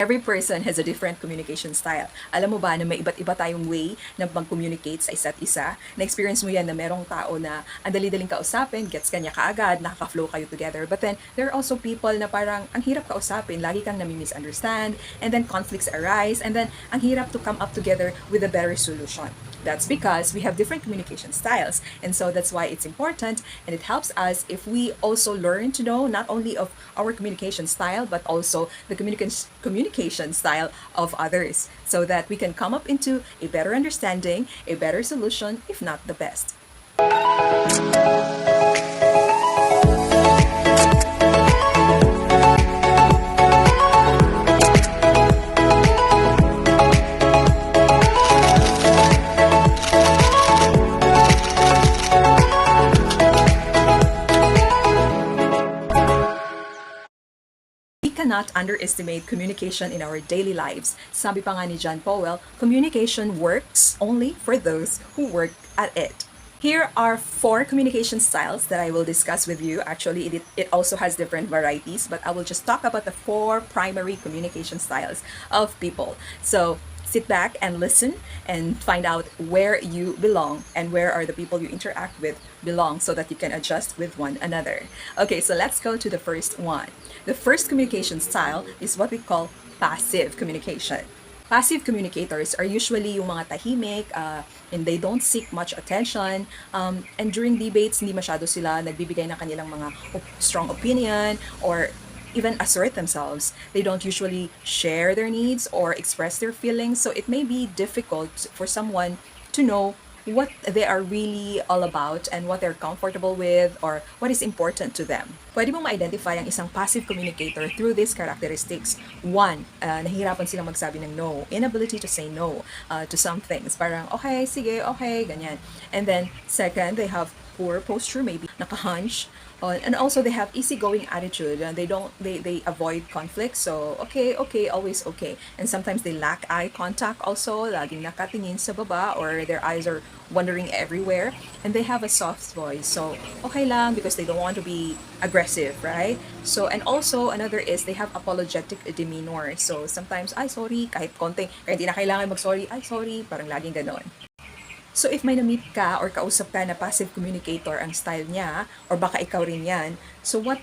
Every person has a different communication style. Alam mo ba na may iba't iba tayong way na mag-communicate sa isa't isa? Na-experience mo yan na merong tao na ang dali-daling kausapin, gets kanya kaagad, nakaka-flow kayo together. But then, there are also people na parang ang hirap kausapin, lagi kang nami-misunderstand, and then conflicts arise, and then ang hirap to come up together with a better solution. That's because we have different communication styles. And so that's why it's important, and it helps us if we also learn to know not only of our communication style, but also the communication style of others, so that we can come up into a better understanding, a better solution, if not the best. Cannot underestimate communication in our daily lives. Sabi pa nga ni John Powell, communication works only for those who work at it. Here are 4 communication styles that I will discuss with you. Actually, it also has different varieties, but I will just talk about the 4 primary communication styles of people. So sit back and listen and find out where you belong and where are the people you interact with belong, so that you can adjust with one another. Okay, so let's go to the first one. The first communication style is what we call passive communication. Passive communicators are usually yung mga tahimik, and they don't seek much attention, and during debates, hindi masyado sila nagbibigay ng kanilang mga strong opinion or even assert themselves. They don't usually share their needs or express their feelings, so it may be difficult for someone to know what they are really all about and what they're comfortable with or what is important to them. Pwede mong ma-identify ang isang passive communicator through these characteristics. One, nahihirapan silang magsabi ng no. Inability to say no to some things. Parang, okay, sige, okay, ganyan. And then, second, they have poor posture, maybe naka-hunch. And also they have easygoing attitude. They avoid conflict. So okay, always okay. And sometimes they lack eye contact also. Laging nakatingin sa baba, or their eyes are wandering everywhere. And they have a soft voice. So okay lang, because they don't want to be aggressive, right? So, and also another is they have apologetic demeanor. So sometimes, ay sorry, kahit konting, kahit hindi na kailangan mag-sorry, ay sorry, parang laging ganon. So if may na-meet ka or kausap ka na passive communicator ang style niya, or baka ikaw rin yan, so what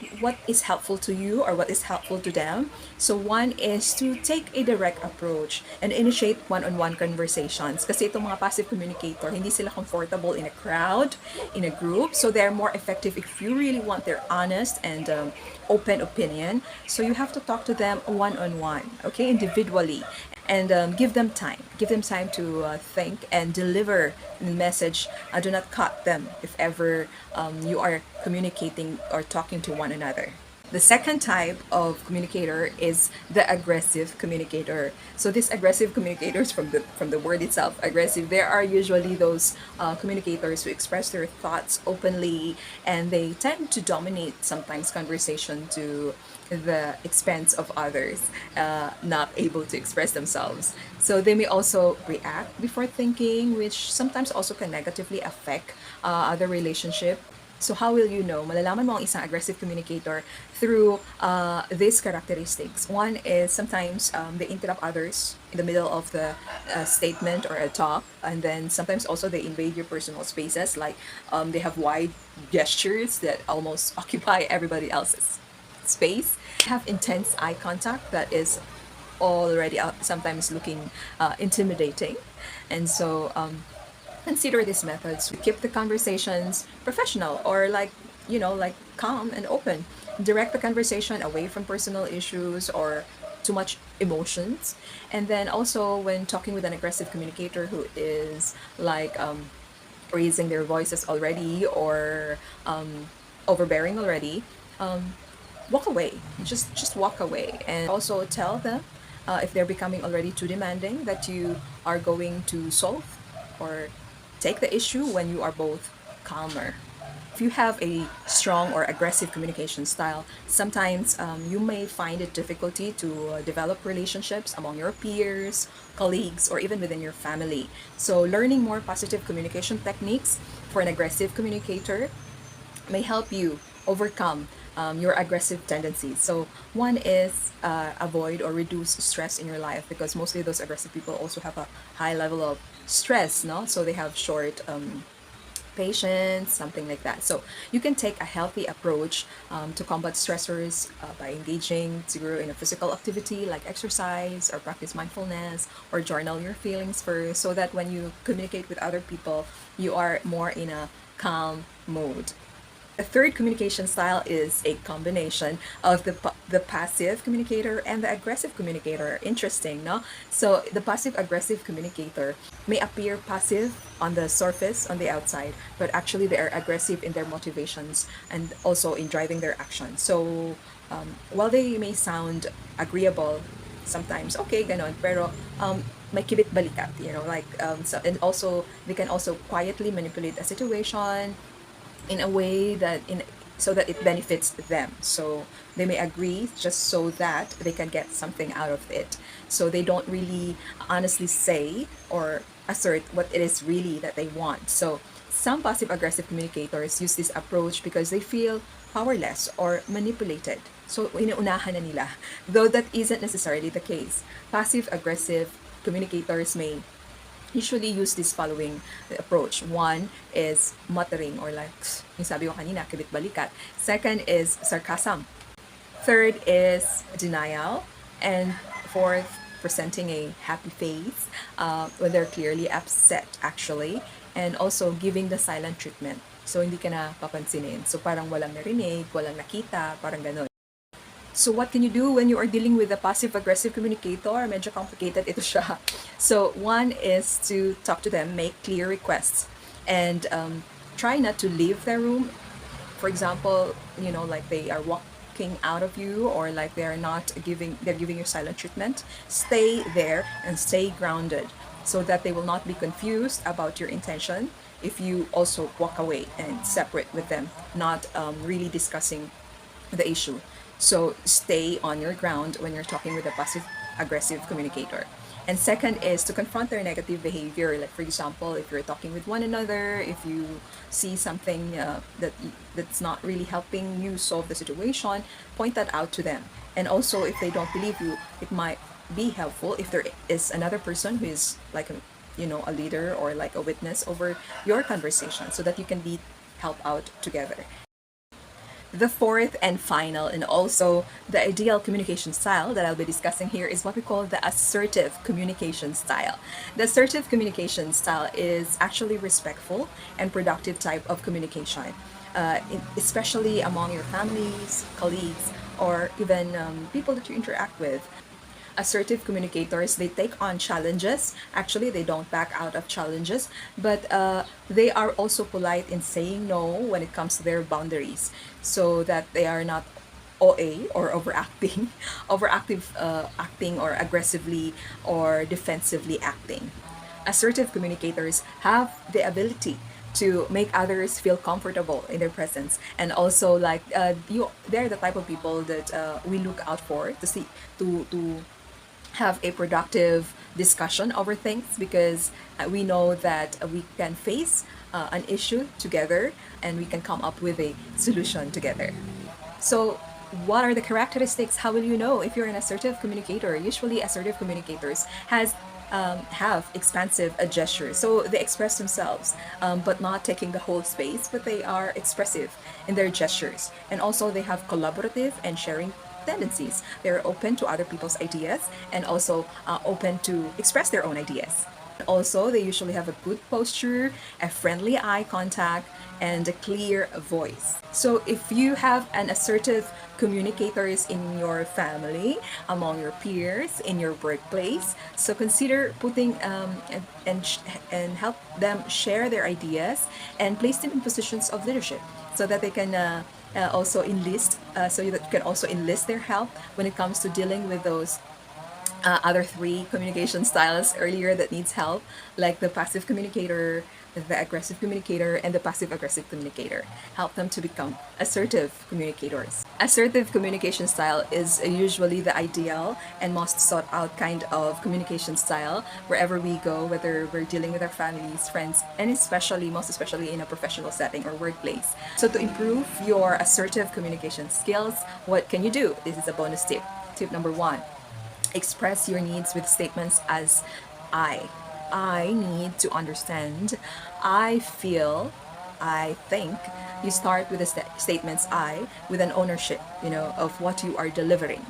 is helpful to you or what is helpful to them? So one is to take a direct approach and initiate one-on-one conversations. Kasi itong mga passive communicator, hindi sila comfortable in a crowd, in a group, so they're more effective if you really want their honest and open opinion. So you have to talk to them one-on-one, okay, individually. And give them time to think and deliver the message. Do not cut them if ever you are communicating or talking to one another. The second type of communicator is the aggressive communicator. So these aggressive communicators, from the word itself, aggressive, there are usually those communicators who express their thoughts openly, and they tend to dominate sometimes conversation to the expense of others not able to express themselves. So they may also react before thinking, which sometimes also can negatively affect other relationship. So how will you know? Malalaman mo ang isang aggressive communicator through these characteristics. One is sometimes they interrupt others in the middle of the statement or a talk, and then sometimes also they invade your personal spaces, like they have wide gestures that almost occupy everybody else's space. Have intense eye contact that is already sometimes looking intimidating, and so consider these methods to keep the conversations professional, or like calm and open. Direct the conversation away from personal issues or too much emotions. And then also, when talking with an aggressive communicator who is like raising their voices already, or overbearing already, walk away. Just walk away, and also tell them if they're becoming already too demanding, that you are going to solve or take the issue when you are both calmer. If you have a strong or aggressive communication style, sometimes you may find it difficulty to develop relationships among your peers, colleagues, or even within your family. So learning more positive communication techniques for an aggressive communicator may help you overcome your aggressive tendencies. So one is avoid or reduce stress in your life, because mostly those aggressive people also have a high level of stress, no? So they have short patience, something like that. So you can take a healthy approach to combat stressors by engaging siguro in a physical activity like exercise or practice mindfulness or journal your feelings first, so that when you communicate with other people, you are more in a calm mode. A third communication style is a combination of the passive communicator and the aggressive communicator. Interesting, no? So the passive aggressive communicator may appear passive on the surface, on the outside, but actually they are aggressive in their motivations and also in driving their actions. So while they may sound agreeable sometimes, okay, ganon, pero may kibit balikat, so, and also they can also quietly manipulate a situation in a way that in so that it benefits them. So they may agree just so that they can get something out of it. So they don't really honestly say or assert what it is really that they want. So some passive aggressive communicators use this approach because they feel powerless or manipulated. So inuunahan na nila, though that isn't necessarily the case. Passive aggressive communicators may usually use this following approach. One is muttering, or like yung sabi ko kanina, kibit balikat. Second is sarcasm. Third is denial. And fourth, presenting a happy face when they're clearly upset actually. And also giving the silent treatment. So hindi ka na papansinin. So parang walang narinig, walang nakita, parang ganon. So what can you do when you are dealing with a passive-aggressive communicator? Medyo complicated ito siya. So one is to talk to them, make clear requests, and try not to leave their room. For example, like they are walking out of you, or like they're giving you silent treatment. Stay there and stay grounded so that they will not be confused about your intention if you also walk away and separate with them, not really discussing the issue. So stay on your ground when you're talking with a passive aggressive communicator. And second is to confront their negative behavior. Like for example, if you're talking with one another, if you see something that's not really helping you solve the situation, point that out to them. And also, if they don't believe you, it might be helpful if there is another person who is like a leader or like a witness over your conversation, so that you can help out together. The fourth and final, and also the ideal communication style that I'll be discussing here, is what we call the assertive communication style. The assertive communication style is actually respectful and productive type of communication, especially among your families, colleagues, or even people that you interact with. Assertive communicators, they take on challenges. Actually, they don't back out of challenges, but they are also polite in saying no when it comes to their boundaries, so that they are not OA or overacting, overactive acting, or aggressively or defensively acting. Assertive communicators have the ability to make others feel comfortable in their presence, and also like they're the type of people that we look out for to see to have a productive discussion over things, because we know that we can face an issue together and we can come up with a solution together. So what are the characteristics? How will you know if you're an assertive communicator? Usually assertive communicators have expansive gestures. So they express themselves, but not taking the whole space, but they are expressive in their gestures. And also they have collaborative and sharing tendencies. They're open to other people's ideas, and also open to express their own ideas. Also, they usually have a good posture, a friendly eye contact, and a clear voice. So if you have an assertive communicators in your family, among your peers, in your workplace, so consider putting and help them share their ideas and place them in positions of leadership, so that they can also enlist, so that you can also enlist their help when it comes to dealing with those other three communication styles earlier that needs help, like the passive communicator, the aggressive communicator, and the passive aggressive communicator. Help them to become assertive communicators. Assertive communication style is usually the ideal and most sought out kind of communication style wherever we go, whether we're dealing with our families, friends, and especially, most especially in a professional setting or workplace. So, to improve your assertive communication skills, what can you do? This is a bonus tip. Tip number one: express your needs with statements as I. I need to understand. I feel. I think. You start with the statements I with an ownership, of what you are delivering.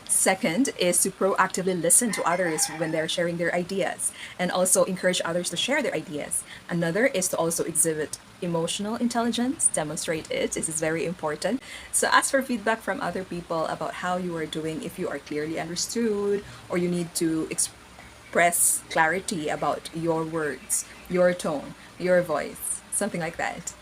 Second is to proactively listen to others when they're sharing their ideas and also encourage others to share their ideas. Another is to also exhibit emotional intelligence, demonstrate it. This is very important. So ask for feedback from other people about how you are doing, if you are clearly understood or you need to express clarity about your words, your tone, your voice, something like that.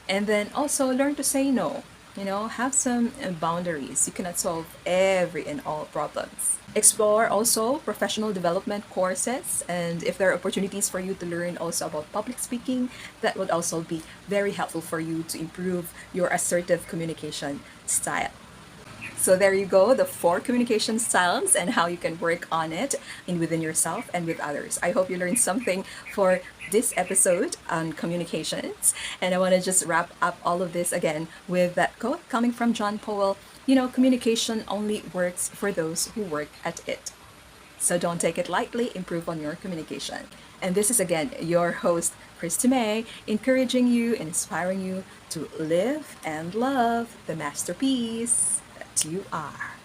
And then also learn to say no. Have some boundaries. You cannot solve every and all problems. Explore also professional development courses, and if there are opportunities for you to learn also about public speaking, that would also be very helpful for you to improve your assertive communication style. So there you go, the four communication styles and how you can work on it in within yourself and with others. I hope you learned something for this episode on communications. And I want to just wrap up all of this again with that quote coming from John Powell. Communication only works for those who work at it. So don't take it lightly, improve on your communication. And this is again your host, Christy May, encouraging you, inspiring you to live and love the masterpiece that you are.